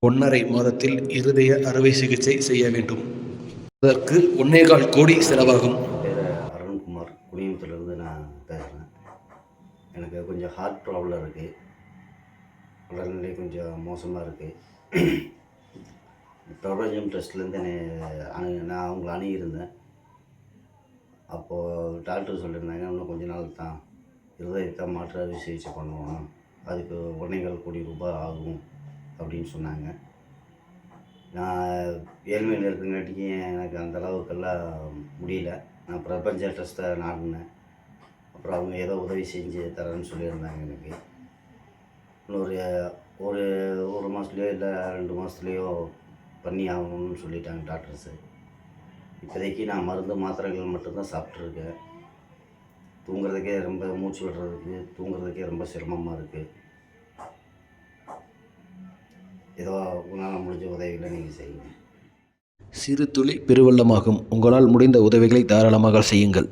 1½ மாதத்தில் இருதய அறுவை சிகிச்சை செய்ய வேண்டும். அதற்கு 1.25 கோடி செலவாகும். பேர் அருண்குமார், குனியமுத்தூர்லேருந்து நான் பேசுகிறேன். எனக்கு கொஞ்சம் ஹார்ட் ப்ராப்ளம் இருக்குது. உடல்நிலை கொஞ்சம் மோசமாக இருக்குது. பிரபஞ்சம் ட்ரஸ்ட்லேருந்து நான் அவங்கள அணுகியிருந்தேன். அப்போது டாக்டர் சொல்லியிருந்தாங்க, இன்னும் கொஞ்ச நாள் தான் இருதயத்தை மாற்று அறுவை சிகிச்சை பண்ணுவோம், அதுக்கு 1.25 கோடி ரூபாய் ஆகும் அப்படின்னு சொன்னாங்க. நான் ஏழ்மையில் இருக்கிறங்காட்டிக்கு எனக்கு அந்த அளவுக்கெல்லாம் முடியல. நான் பிரபஞ்ச ட்ரஸ்ட்டை நாடினேன். அப்புறம் அவங்க ஏதோ உதவி செஞ்சு தரேன்னு சொல்லியிருந்தாங்க. எனக்கு இன்னொரு ஒரு மாதத்துலையோ இல்லை 2 மாதத்துலையோ பண்ணி ஆகணும்னு சொல்லிட்டாங்க டாக்டர்ஸு. இப்போதைக்கு நான் மருந்து மாத்திரைகள் மட்டும்தான் சாப்பிட்ருக்கேன். தூங்குறதுக்கே ரொம்ப மூச்சு விடுறதுக்கு தூங்குறதுக்கே ரொம்ப சிரமமாக இருக்குது. ஏதோ உங்களால் முடிஞ்ச உதவிகளை நீங்கள் செய்யுங்க. சிறு துளி பெருவெள்ளமாகும். உங்களால் முடிந்த உதவிகளை தாராளமாக செய்யுங்கள்.